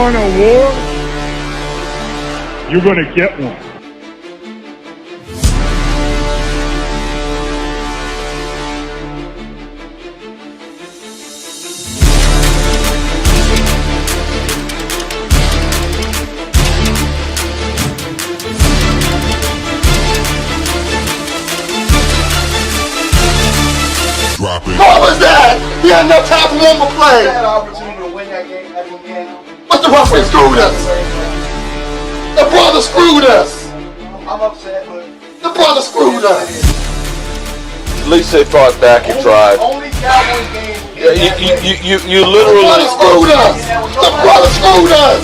want a war, you're going to get one. What was that? He had enough time for one more play. He had an opportunity to win that game at the end. But the referee screwed us. The brother screwed us. I'm upset, but the brother screwed us. At least they fought back and tried. Only Cowboys game. You literally. The brother screwed us. The brother screwed us.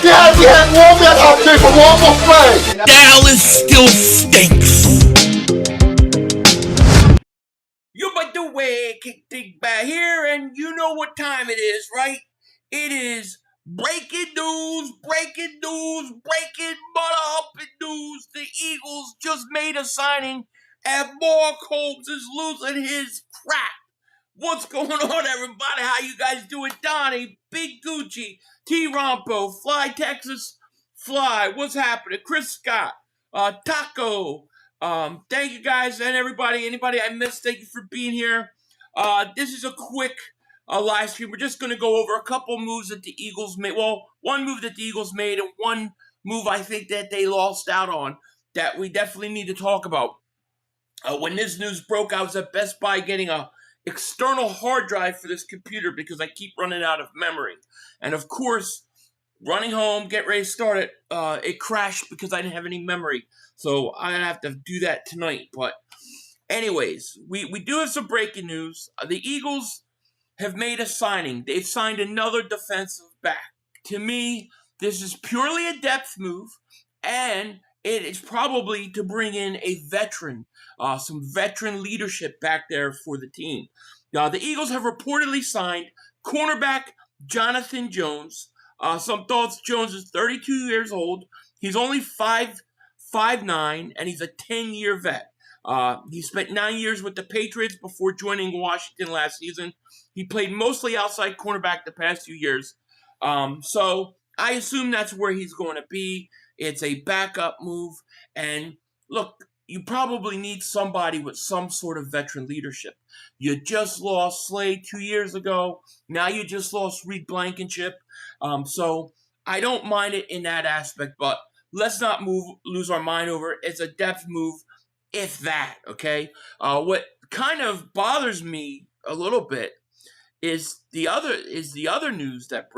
Yeah, we had one man opportunity for one more play. Dallas still stinks. You by the way, kick dig back here, and you know what time it is, right? It is breaking news, breaking butter humping news. The Eagles just made a signing, and Mark Holmes is losing his crap. What's going on, everybody? How you guys doing? Donnie, Big Gucci, T-Rompo, Fly Texas, Fly. What's happening? Chris Scott, Taco. Thank you guys and everybody. Anybody I missed, thank you for being here. This is a quick live stream. We're just going to go over a couple moves that the Eagles made. Well, one move that the Eagles made and one move I think that they lost out on that we definitely need to talk about. When this news broke, I was at Best Buy getting a external hard drive for this computer because I keep running out of memory. And of course, running home, get ready to start it, it crashed because I didn't have any memory. So I'm going to have to do that tonight. But anyways, we do have some breaking news. The Eagles have made a signing. They've signed another defensive back. To me, this is purely a depth move, and it is probably to bring in a veteran, some veteran leadership back there for the team. Now, the Eagles have reportedly signed cornerback Jonathan Jones. Some thoughts: Jones is 32 years old. He's only 5'9", and he's a 10-year vet. He spent 9 years with the Patriots before joining Washington last season. He played mostly outside cornerback the past few years. So I assume that's where he's going to be. It's a backup move. And look, you probably need somebody with some sort of veteran leadership. You just lost Slade 2 years ago. Now you just lost Reed Blankenship. So I don't mind it in that aspect, but let's not lose our mind over it. It's a depth move, if that, okay? What kind of bothers me a little bit is the other news that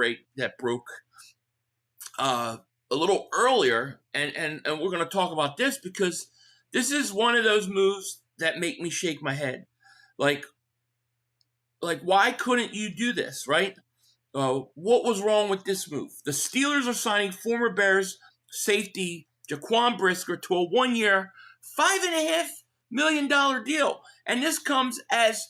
broke a little earlier, and we're going to talk about this because this is one of those moves that make me shake my head. Like why couldn't you do this, right? What was wrong with this move? The Steelers are signing former Bears safety Jaquan Brisker to a 1-year, $5.5 million deal. And this comes as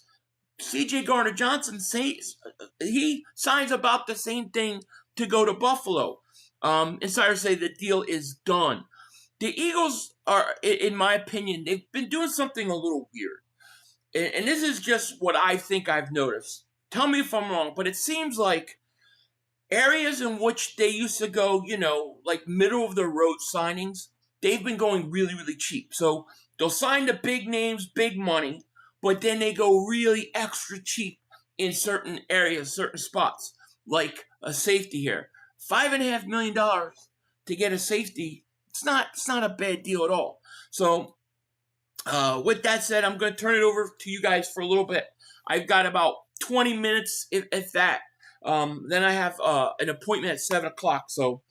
C.J. Gardner-Johnson says he signs about the same thing to go to Buffalo. Insiders say the deal is done. The Eagles are, in my opinion, they've been doing something a little weird. And this is just what I think I've noticed. Tell me if I'm wrong, but it seems like areas in which they used to go, like middle of the road signings, they've been going really, really cheap. So they'll sign the big names, big money, but then they go really extra cheap in certain areas, certain spots, like a safety here. $5.5 million to get a safety, it's not a bad deal at all. So with that said, I'm going to turn it over to you guys for a little bit. I've got about 20 minutes, if that. Then I have an appointment at 7 o'clock. So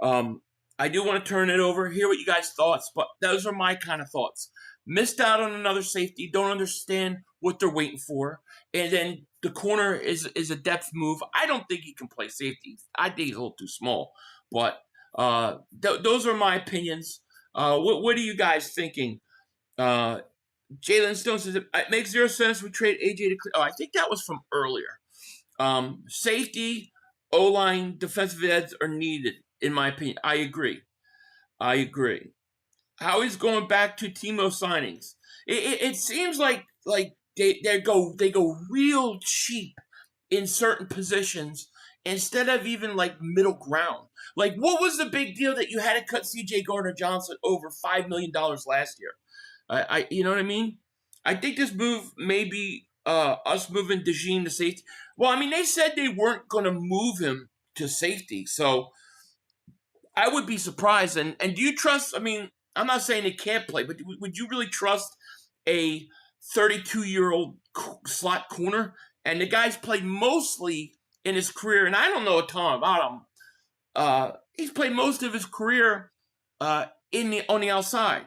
I do want to turn it over, hear what you guys' thoughts, but those are my kind of thoughts. Missed out on another safety, don't understand what they're waiting for. And then the corner is a depth move. I don't think he can play safety. I think he's a little too small. But those are my opinions. What are you guys thinking? Jalen Stone says, it makes zero sense we trade AJ to Cleveland. Oh, I think that was from earlier. Safety, O-line, defensive ends are needed, in my opinion. I agree. How he's going back to Timo signings. It seems like they go real cheap in certain positions, instead of even like middle ground. Like, what was the big deal that you had to cut C.J. Gardner-Johnson over $5 million last year? You know what I mean? I think this move may be us moving DeJean to safety. Well, I mean, they said they weren't going to move him to safety, so I would be surprised. And do you trust? I mean, I'm not saying they can't play, but would you really trust a 32-year-old slot corner? And the guy's played mostly in his career, and I don't know a ton about him. He's played most of his career on the outside.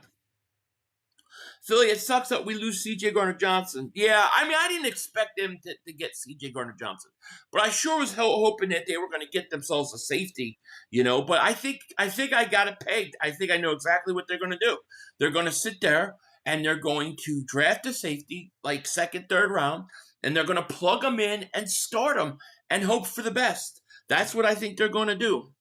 Philly, it sucks that we lose C.J. Gardner-Johnson. Yeah, I mean, I didn't expect them to get C.J. Gardner-Johnson, but I sure was hoping that they were going to get themselves a safety, you know. But I think I got it pegged. I think I know exactly what they're going to do. They're going to sit there and they're going to draft a safety like second, third round, and they're going to plug them in and start them and hope for the best. That's what I think they're going to do.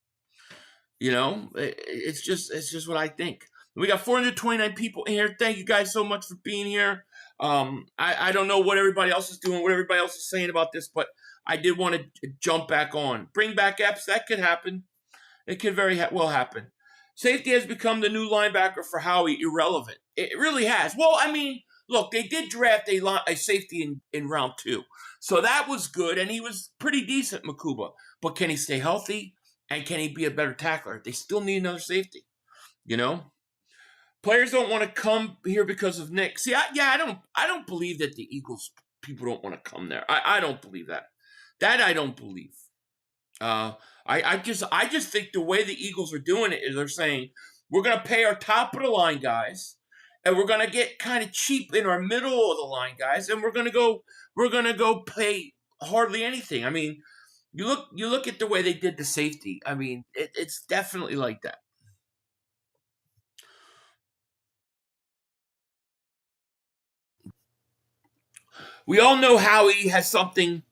You know, it's just what I think. We got 429 people in here. Thank you guys so much for being here. I don't know what everybody else is doing, what everybody else is saying about this, but I did want to jump back on. Bring back Epps. That could happen. It could very well happen. Safety has become the new linebacker for Howie irrelevant. It really has. Well, I mean, look, they did draft a safety in round 2. So that was good, and he was pretty decent, Makuba. But can he stay healthy, and can he be a better tackler? They still need another safety, you know? Players don't want to come here because of Nick. See, I don't believe that the Eagles people don't want to come there. I don't believe that. That I don't believe. I just think the way the Eagles are doing it is they're saying we're going to pay our top of the line guys, and we're going to get kind of cheap in our middle of the line guys, and we're going to go pay hardly anything. I mean, you look at the way they did the safety. I mean, it's definitely like that. We all know Howie has something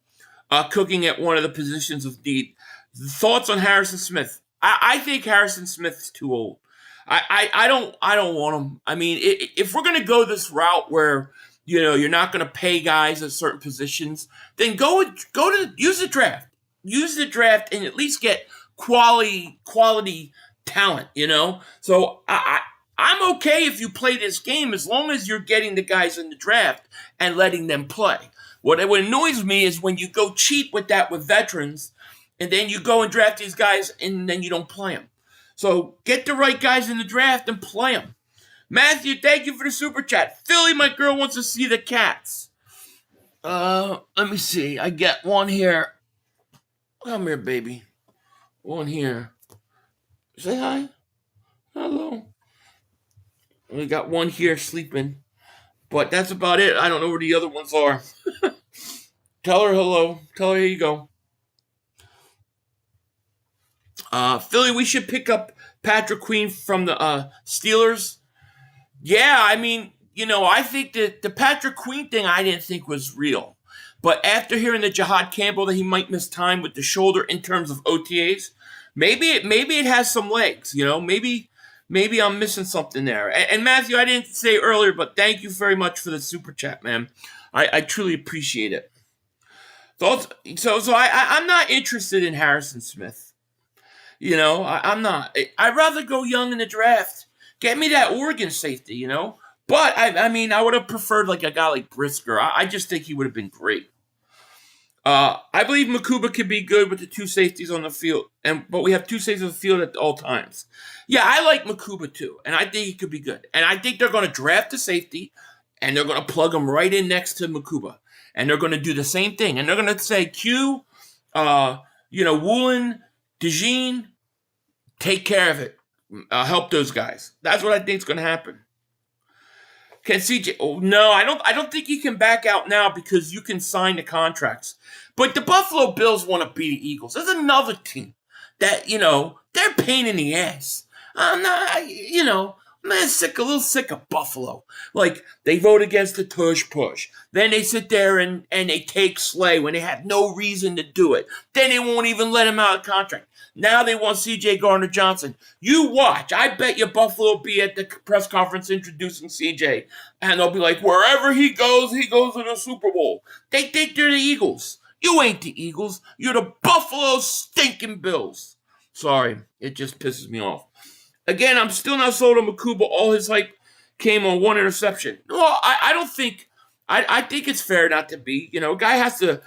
cooking at one of the positions of need. Thoughts on Harrison Smith? I think Harrison Smith's too old. I don't want him. I mean, if we're gonna go this route where you're not gonna pay guys at certain positions, then use the draft. Use the draft and at least get quality talent. So I'm okay if you play this game as long as you're getting the guys in the draft and letting them play. What annoys me is when you go cheap with veterans, and then you go and draft these guys and then you don't play them. So get the right guys in the draft and play them. Matthew, thank you for the super chat. Philly, my girl wants to see the cats. Let me see. I got one here. Come here, baby. One here. Say hi. Hello. We got one here sleeping, but that's about it. I don't know where the other ones are. Tell her hello. Tell her here you go. Philly, we should pick up Patrick Queen from the Steelers. Yeah, I mean, I think that the Patrick Queen thing I didn't think was real. But after hearing the Jihad Campbell that he might miss time with the shoulder in terms of OTAs, maybe it has some legs, Maybe I'm missing something there. And Matthew, I didn't say earlier, but thank you very much for the super chat, man. I truly appreciate it. So I'm not interested in Harrison Smith. I'm not. I'd rather go young in the draft. Get me that Oregon safety, But, I mean, I would have preferred like a guy like Brisker. I just think he would have been great. I believe Makuba could be good with the two safeties on the field, but we have two safeties on the field at all times. Yeah, I like Makuba too, and I think he could be good. And I think they're going to draft a safety, and they're going to plug him right in next to Makuba, and they're going to do the same thing. And they're going to say, Q, Woolen, DeJean, take care of it. Help those guys. That's what I think is going to happen. Can CJ? Oh, no, I don't think he can back out now because you can sign the contracts. But the Buffalo Bills want to beat the Eagles. There's another team that they're a pain in the ass. I'm not, I'm a little sick of Buffalo. Like they vote against the tush push, then they sit there and they take Slay when they have no reason to do it. Then they won't even let him out of contract. Now they want C.J. Gardner-Johnson. You watch. I bet you Buffalo will be at the press conference introducing C.J. And they'll be like, wherever he goes to the Super Bowl. They think they're the Eagles. You ain't the Eagles. You're the Buffalo stinking Bills. Sorry, it just pisses me off. Again, I'm still not sold on Makuba. All his hype came on one interception. No, I don't think. I think it's fair not to be. A guy has to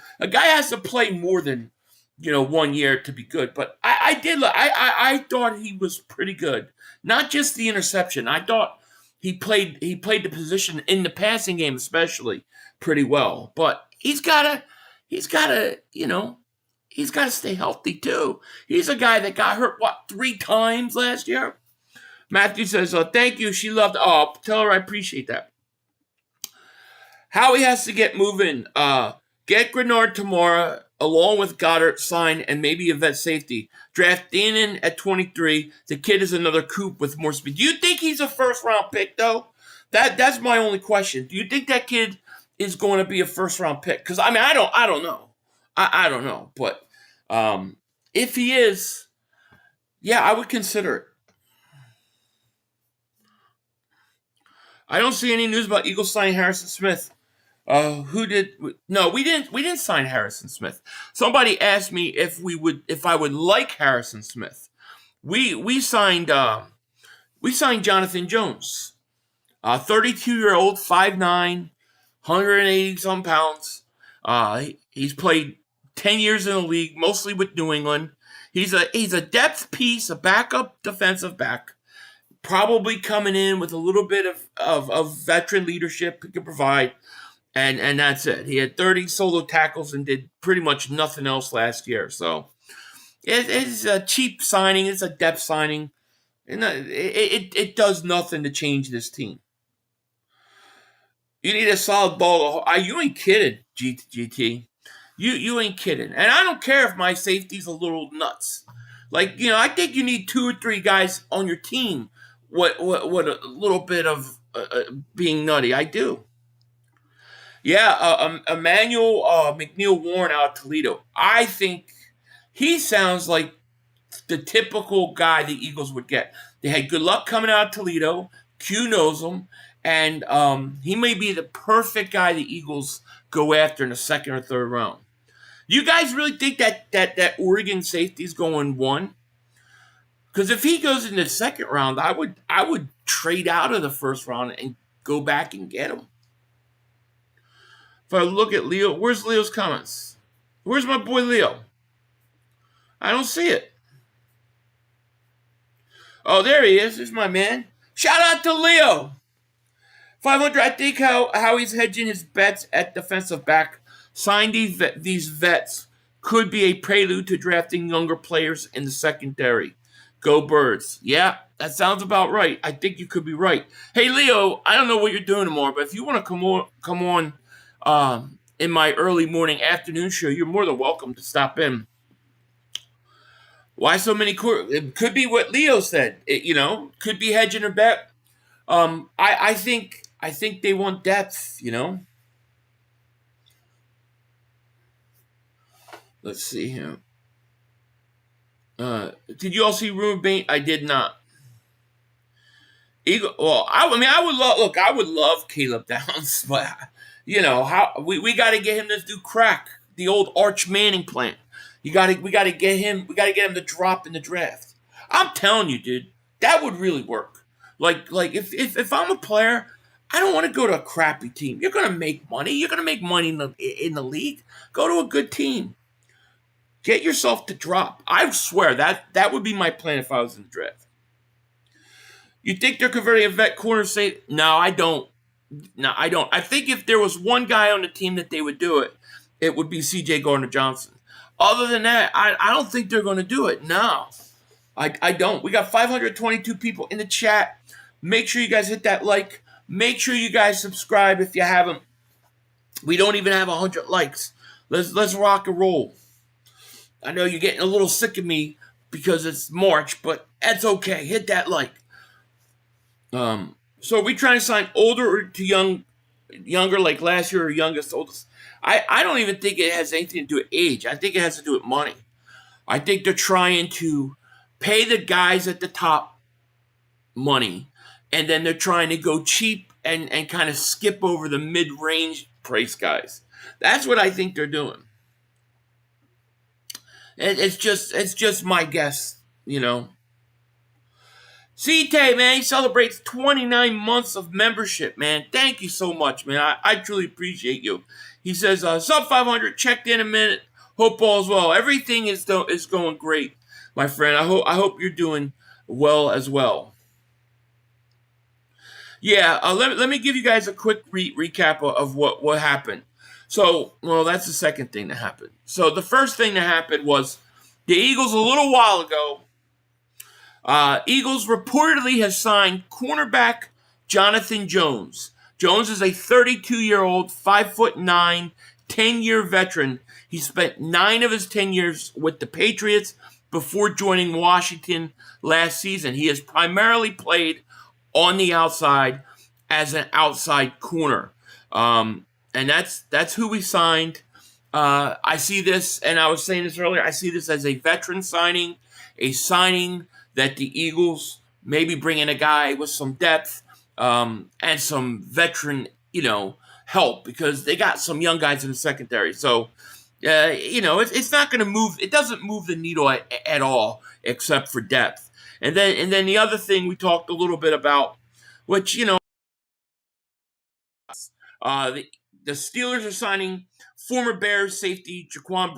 play more than 1 year to be good. But I thought he was pretty good. Not just the interception. I thought he played the position in the passing game especially pretty well. But he's gotta stay healthy too. He's a guy that got hurt 3 times last year. Matthew says, thank you. She loved. Oh, tell her I appreciate that. Howie has to get moving. Get Grenard tomorrow, along with Goddard, signed, and maybe a vet safety. Draft Deanon at 23. The kid is another Coop with more speed. Do you think he's a first-round pick, though? That's my only question. Do you think that kid is going to be a first-round pick? Because, I don't know. I don't know. But if he is, yeah, I would consider it. I don't see any news about Eagles signing Harrison Smith. Who did? No, we didn't. We didn't sign Harrison Smith. Somebody asked me if I would like Harrison Smith. We signed Jonathan Jones, 32-year-old, 5'9", 180 some pounds. He's played 10 years in the league, mostly with New England. He's a depth piece, a backup defensive back. Probably coming in with a little bit of veteran leadership he can provide, and that's it. He had 30 solo tackles and did pretty much nothing else last year. So it's a cheap signing. It's a depth signing. And it does nothing to change this team. You need a solid ball. You ain't kidding, GT. You ain't kidding. And I don't care if my safety's a little nuts. I think you need 2 or 3 guys on your team. What a little bit of being nutty. I do. Yeah, Emmanuel McNeil-Warren out of Toledo. I think he sounds like the typical guy the Eagles would get. They had good luck coming out of Toledo. Q knows him. And he may be the perfect guy the Eagles go after in the 2nd or 3rd round. You guys really think that Oregon safety's going 1? Because if he goes in the 2nd round, I would trade out of the 1st round and go back and get him. If I look at Leo, where's Leo's comments? Where's my boy Leo? I don't see it. Oh, there he is. There's my man. Shout out to Leo. 500. I think how he's hedging his bets at defensive back. Sign these vets could be a prelude to drafting younger players in the secondary. Go Birds. Yeah, that sounds about right. I think you could be right. Hey, Leo, I don't know what you're doing tomorrow, but if you want to come on in my early morning afternoon show, you're more than welcome to stop in. Why so many? It could be what Leo said. Could be hedging a bet. I think they want depth. Let's see here. Did you all see Rumor Bain? I did not. Well, I would love Caleb Downs, but how we got to get him to do crack the old Arch Manning plan. We got to get him to drop in the draft. I'm telling you, dude, that would really work. Like if I'm a player, I don't want to go to a crappy team. You're gonna make money. You're gonna make money in the league. Go to a good team. Get yourself to drop. I swear that would be my plan if I was in the draft. You think they're converting a vet corner safe? No, I don't. I think if there was one guy on the team that they would do it, it would be C.J. Gardner-Johnson. Other than that, I don't think they're going to do it. No, I don't. We got 522 people in the chat. Make sure you guys hit that like. Make sure you guys subscribe if you haven't. We don't even have 100 likes. Let's rock and roll. I know you're getting a little sick of me because it's March, but that's okay. Hit that like. So are we trying to sign older to younger like last year or youngest, oldest? I don't even think it has anything to do with age. I think it has to do with money. I think they're trying to pay the guys at the top money, and then they're trying to go cheap and kind of skip over the mid-range price guys. That's what I think they're doing. It's just my guess, you know. CT, man, he celebrates 29 months of membership, man. Thank you so much, man. I truly appreciate you. He says, sub 500, checked in a minute. Hope all's well. Everything is going great, my friend. I hope you're doing well as well. Yeah, let me give you guys a quick recap of what happened. So, well, that's the second thing that happened. So the first thing that happened was the Eagles a little while ago. Eagles reportedly has signed cornerback Jonathan Jones. Jones is a 32-year-old, 5'9", 10-year veteran. He spent 9 of his 10 years with the Patriots before joining Washington last season. He has primarily played on the outside as an outside corner. And that's who we signed. I see this, and I was saying this earlier, I see this as a veteran signing, a signing that the Eagles maybe bring in a guy with some depth and some veteran, help, because they got some young guys in the secondary. So, it's not going to move. It doesn't move the needle at all, except for depth. And then the other thing we talked a little bit about, which the Steelers are signing former Bears safety Jaquan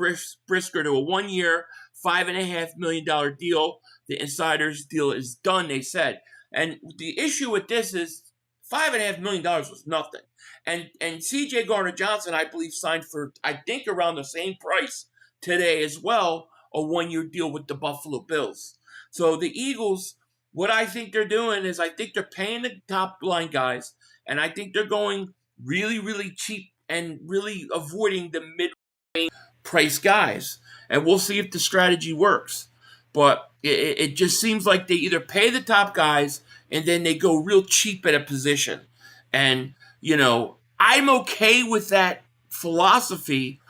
Brisker to a 1-year, $5.5 million deal. The insiders deal is done, they said. And the issue with this is $5.5 million was nothing. And CJ Gardner-Johnson, I believe, signed for, I think, around the same price today as well, a 1-year deal with the Buffalo Bills. So the Eagles, what I think they're doing is I think they're paying the top line guys, and I think they're going really, really cheap and really avoiding the mid-range price guys. And we'll see if the strategy works. But it just seems like they either pay the top guys and then they go real cheap at a position. And, I'm okay with that philosophy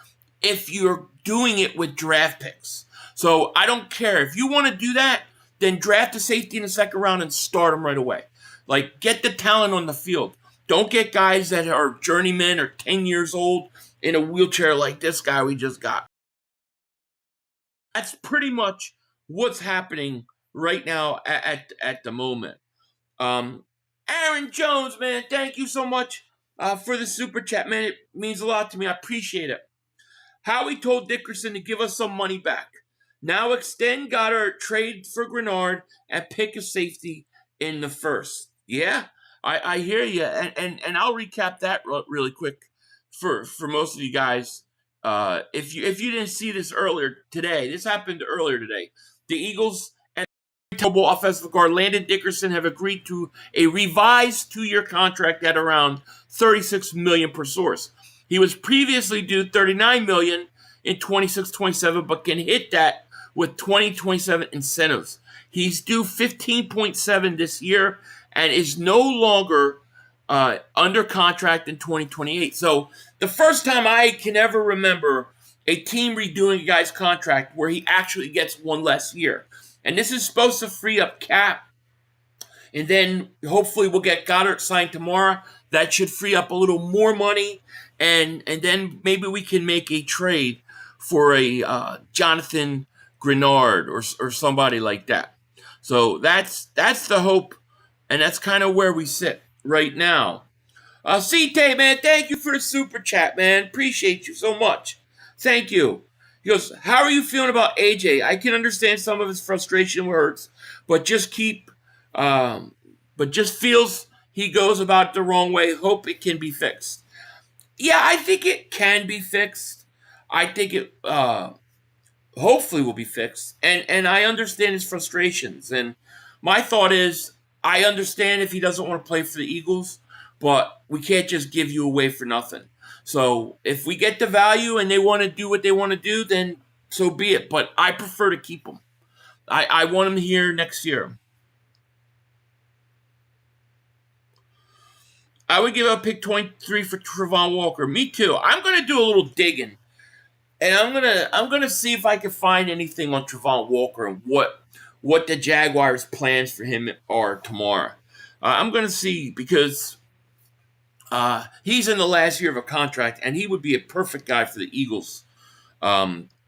if you're doing it with draft picks. So I don't care. If you want to do that, then draft a safety in the second round and start them right away. Like, get the talent on the field. Don't get guys that are journeymen or 10 years old in a wheelchair like this guy we just got. That's pretty much what's happening right now at the moment. Aaron Jones, man, thank you so much for the super chat, man. It means a lot to me. I appreciate it. Howie told Dickerson to give us some money back. Now extend Goddard, trade for Grenard, and pick a safety in the first. Yeah, I hear you, and I'll recap that really quick for most of you guys. If you didn't see this earlier today, this happened earlier today. The Eagles and Tobo offensive guard Landon Dickerson have agreed to a revised 2-year contract at around $36 million per source. He was previously due $39 million in 26-27, but can hit that with 2027 incentives. He's due $15.7 this year and is no longer under contract in 2028. So the first time I can ever remember a team redoing a guy's contract where he actually gets one less year. And this is supposed to free up cap. And then hopefully we'll get Goddard signed tomorrow. That should free up a little more money. And then maybe we can make a trade for a Jonathan Grenard or somebody like that. So that's the hope. And that's kind of where we sit right now. CT, man, thank you for the super chat, man. Appreciate you so much. Thank you. He goes, how are you feeling about AJ? I can understand some of his frustration words, but just feels he goes about it the wrong way. Hope it can be fixed. Yeah, I think it can be fixed. I think it hopefully will be fixed. And I understand his frustrations. And my thought is, I understand if he doesn't want to play for the Eagles, but we can't just give you away for nothing. So if we get the value and they want to do what they want to do, then so be it. But I prefer to keep him. I want him here next year. I would give up pick 23 for Trevon Walker. Me too. I'm going to do a little digging. And I'm gonna see if I can find anything on Trevon Walker and what the Jaguars' plans for him are tomorrow. I'm going to see because he's in the last year of a contract, and he would be a perfect guy for the Eagles.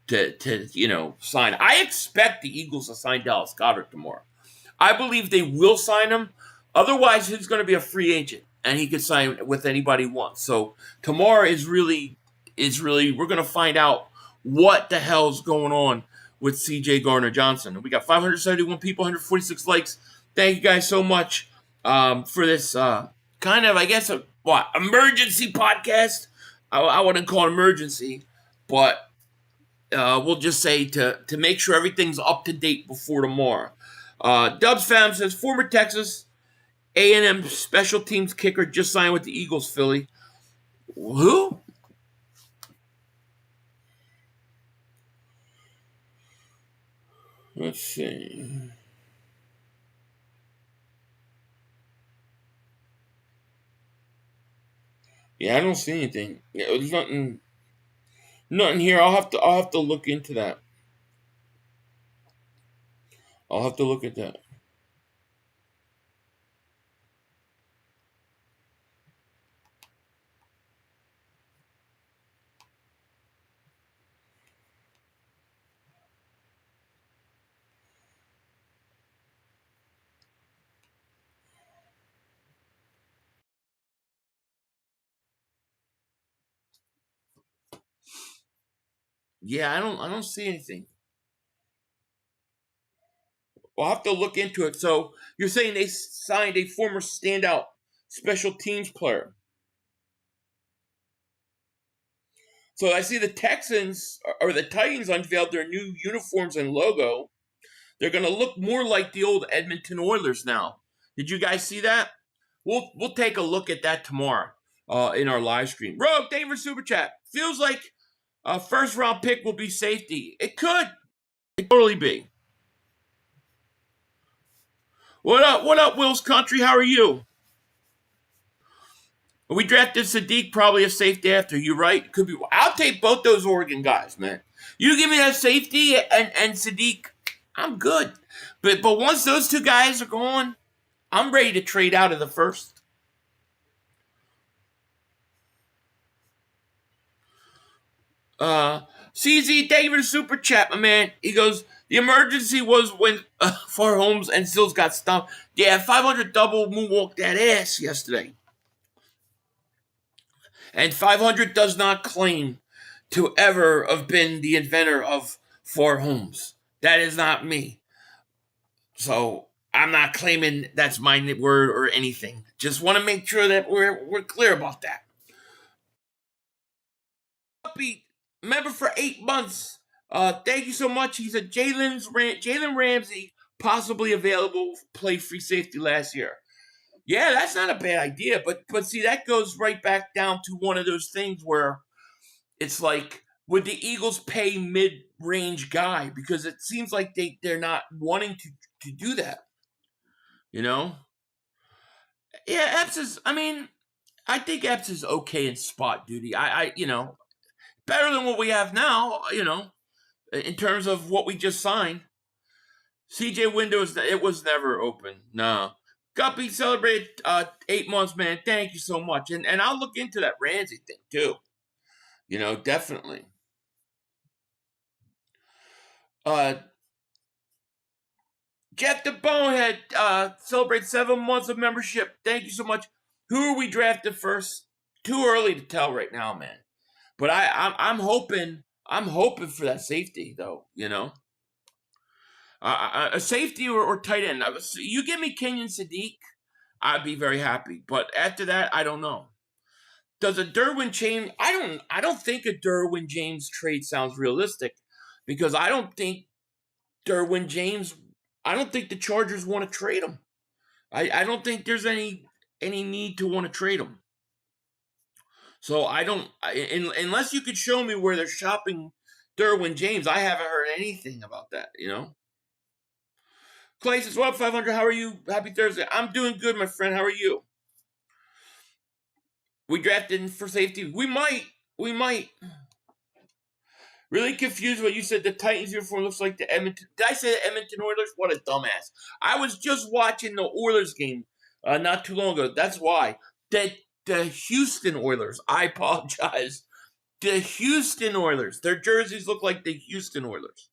to sign. I expect the Eagles to sign Dallas Goedert tomorrow. I believe they will sign him. Otherwise, he's going to be a free agent, and he could sign with anybody he wants. So tomorrow is really we're going to find out what the hell's going on with C.J. Gardner-Johnson. We got 571 people, 146 likes. Thank you guys so much for this kind of, I guess, emergency podcast. I wouldn't call it emergency, but we'll just say to make sure everything's up to date before tomorrow. Dubs Fam says, former Texas A&M special teams kicker just signed with the Eagles, Philly. Who? Let's see. Yeah, I don't see anything. There's nothing here. I'll have to look into that. I'll have to look at that. Yeah, I don't see anything. I'll have to look into it. So you're saying they signed a former standout special teams player? So I see the Texans or the Titans unveiled their new uniforms and logo. They're going to look more like the old Edmonton Oilers now. Did you guys see that? We'll take a look at that tomorrow in our live stream. Rogue, thank you for Super Chat. Feels like a first-round pick will be safety. It could. It totally be. What up? What up, Will's Country? How are you? We drafted Sadiq, probably a safety after. You right? Could be. I'll take both those Oregon guys, man. You give me that safety and Sadiq, I'm good. But once those two guys are gone, I'm ready to trade out of the first. CZ, thank you for the Super Chat, my man. He goes, the emergency was when Far Holmes and Sills got stumped. Yeah, 500 double moonwalk that ass yesterday. And 500 does not claim to ever have been the inventor of Far Holmes. That is not me. So I'm not claiming that's my word or anything. Just want to make sure that we're clear about that. Member for 8 months. Thank you so much. He said Jalen Ramsey possibly available play free safety last year. Yeah, that's not a bad idea, but see, that goes right back down to one of those things where it's like, would the Eagles pay mid-range guy? Because it seems like they're not wanting to do that. You know? Yeah, Epps is, I think Epps is okay in spot duty. I better than what we have now, in terms of what we just signed. CJ Windows, it was never open. No. Guppy celebrated 8 months, man. Thank you so much. And I'll look into that Ramsey thing, too. Definitely. Jeff the Bonehead celebrates 7 months of membership. Thank you so much. Who are we drafted first? Too early to tell right now, man. But I'm hoping for that safety, though, a safety or tight end. You give me Quinyon Sadiq, I'd be very happy. But after that, I don't know. Does a Derwin James? I don't think a Derwin James trade sounds realistic, because I don't think Derwin James. I don't think the Chargers want to trade him. I don't think there's any need to want to trade him. So I don't, unless you could show me where they're shopping Derwin James. I haven't heard anything about that. Clay says, "What up, 500? How are you? Happy Thursday." I'm doing good, my friend. How are you? We drafted for safety. We might. Really confused what you said. The Titans uniform looks like the Edmonton. Did I say the Edmonton Oilers? What a dumbass. I was just watching the Oilers game not too long ago. That's why. The Houston Oilers. I apologize. The Houston Oilers. Their jerseys look like the Houston Oilers.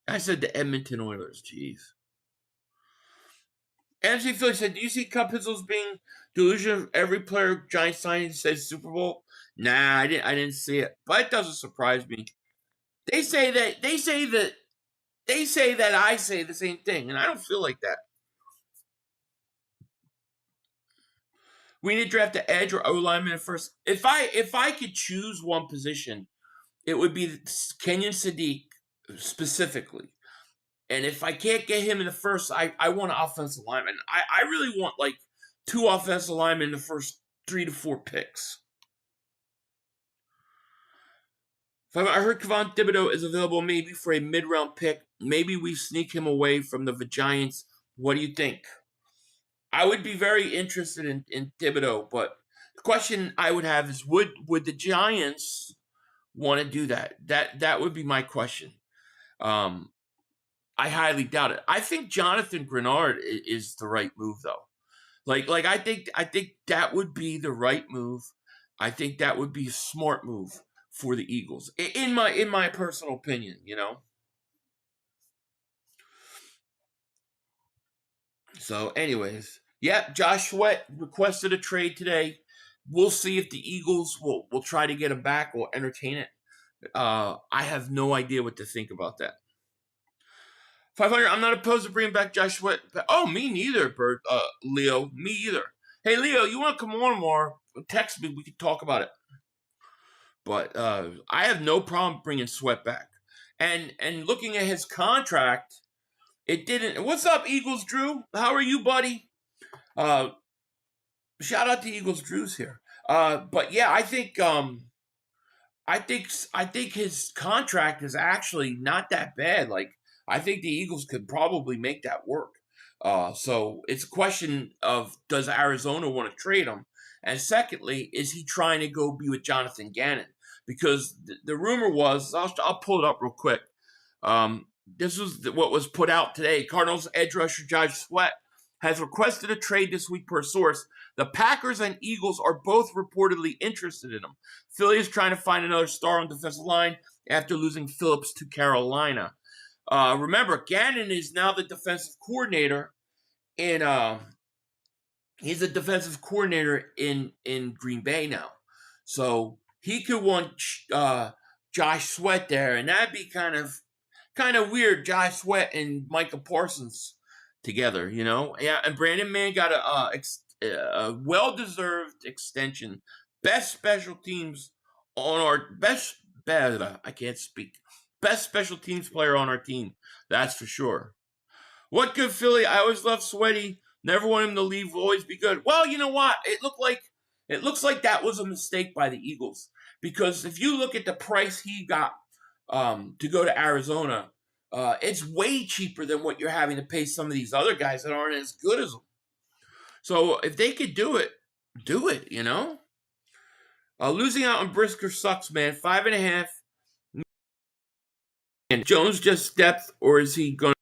I said the Edmonton Oilers. Jeez. MC Philly said, do you see Cup Pizzles being delusional? Every player Giants signing says Super Bowl. Nah, I didn't see it. But it doesn't surprise me. They say that I say the same thing, and I don't feel like that. We need to draft an edge or O-lineman at first. If I could choose one position, it would be Quinyon Sadiq specifically. And if I can't get him in the first, I want an offensive lineman. I really want like 2 offensive linemen in the first 3 to 4 picks. I heard Kevon Thibodeau is available maybe for a mid-round pick. Maybe we sneak him away from the Giants. What do you think? I would be very interested in Thibodeau, but the question I would have is would the Giants want to do that? That would be my question. I highly doubt it. I think Jonathan Grenard is the right move, though. Like I think that would be the right move. I think that would be a smart move for the Eagles, in my personal opinion. You know. So, anyways, yeah, Josh Sweat requested a trade today. We'll see if the Eagles will try to get him back or entertain it. I have no idea what to think about that. 500, I'm not opposed to bringing back Josh Sweat. Oh, me neither, Leo. Me either. Hey, Leo, you want to come on more? Text me. We can talk about it. But I have no problem bringing Sweat back. And looking at his contract, it didn't. What's up, Eagles Drew? How are you, buddy? Shout out to Eagles Drew's here. But yeah, I think his contract is actually not that bad. Like, I think the Eagles could probably make that work. So it's a question of, does Arizona want to trade him? And secondly, is he trying to go be with Jonathan Gannon? Because the rumor was, I'll pull it up real quick. This was what was put out today. Cardinals edge rusher Josh Sweat has requested a trade this week per source. The Packers and Eagles are both reportedly interested in him. Philly is trying to find another star on defensive line after losing Phillips to Carolina. Remember, Gannon is now the defensive coordinator he's a defensive coordinator in Green Bay now. So he could want Josh Sweat there, and that'd be kind of weird, Josh Sweat and Micah Parsons together, you know? Yeah, and Brandon Mann got a well-deserved extension. Best special teams on our best special teams player on our team. That's for sure. What good, Philly? I always loved Sweaty. Never want him to leave. Will always be good. Well, you know what? It looks like that was a mistake by the Eagles, because if you look at the price he got to go to Arizona, it's way cheaper than what you're having to pay some of these other guys that aren't as good as him. So if they could do it, you know? Losing out on Brisker sucks, man. 5.5. And Jones just depth, or is he going to...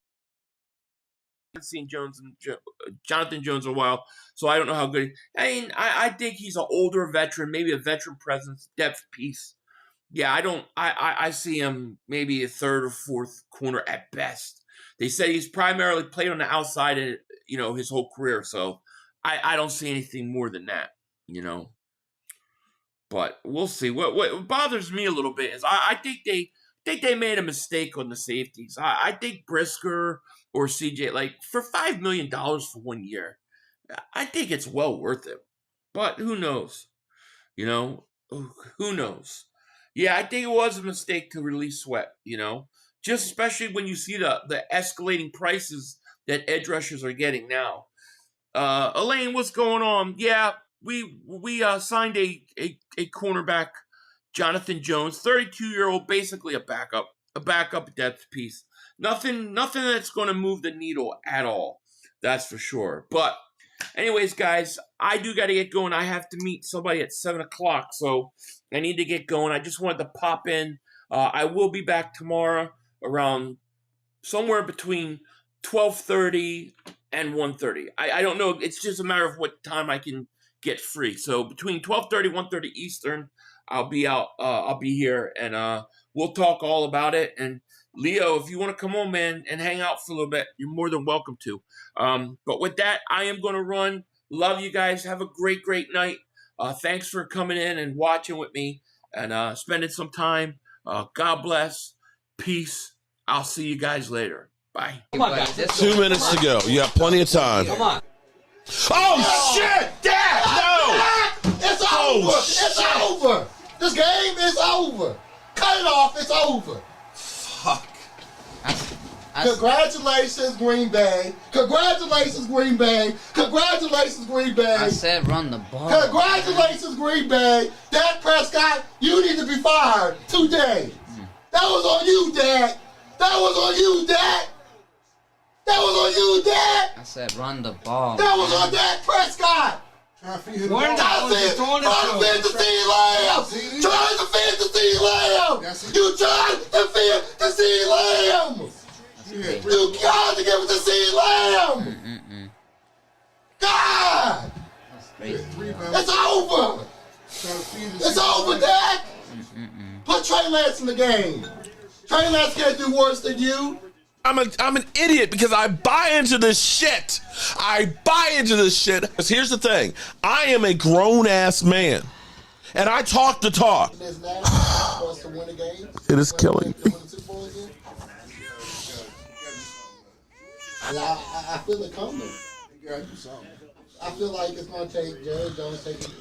I haven't seen Jonathan Jones in a while, so I don't know how good I think he's an older veteran, maybe a veteran presence, depth piece. Yeah, I see him maybe a third or fourth corner at best. They said he's primarily played on the outside, his whole career. So I don't see anything more than that, you know. But we'll see. What bothers me a little bit is I think they made a mistake on the safeties. I think Brisker or CJ, like, for $5 million for 1 year, I think it's well worth it. But who knows? You know, who knows? Yeah, I think it was a mistake to release Sweat, you know, just especially when you see the escalating prices that edge rushers are getting now. Elaine, what's going on? Yeah, we signed a cornerback, Jonathan Jones, 32-year-old, basically a backup depth piece. Nothing that's going to move the needle at all. That's for sure. But anyways, guys, I do got to get going. I have to meet somebody at 7 o'clock, so I need to get going. I just wanted to pop in. I will be back tomorrow around somewhere between 12:30 and 1:30. I don't know. It's just a matter of what time I can get free. So between 12:30 and 1:30 Eastern, I'll be out. I'll be here, and we'll talk all about it. And Leo, if you want to come on, man, and hang out for a little bit, you're more than welcome to. But with that, I am going to run. Love you guys. Have a great, great night. Thanks for coming in and watching with me and spending some time. God bless. Peace. I'll see you guys later. Bye. Come on, guys. 2 minutes to go. You got plenty of time. Come on. Oh, shit! Dad! No! It's over. It's over. This game is over. Cut it off. It's over. Fuck. Congratulations, Green Bay. Congratulations, Green Bay. Congratulations, Green Bay. I said run the ball. Congratulations, Green Bay. Dak Prescott, you need to be fired today. That was on you, Dak. That was on you, Dak. That was on you, Dak. I said run the ball. That was on Dak Prescott. Trying to defend the CeeDee Lamb. Trying to defend the CeeDee Lamb. You tried to defend the CeeDee Lamb. You got to give it to CeeDee Lamb. God. It's over. It's over, Dak. Put Trey Lance in the game. Trey Lance can't do worse than you. I'm an idiot because I buy into this shit. I buy into this shit. Because here's the thing. I am a grown-ass man. And I talk the talk. It is killing me. I feel it coming. I feel like it's going to take Jerry Jones taking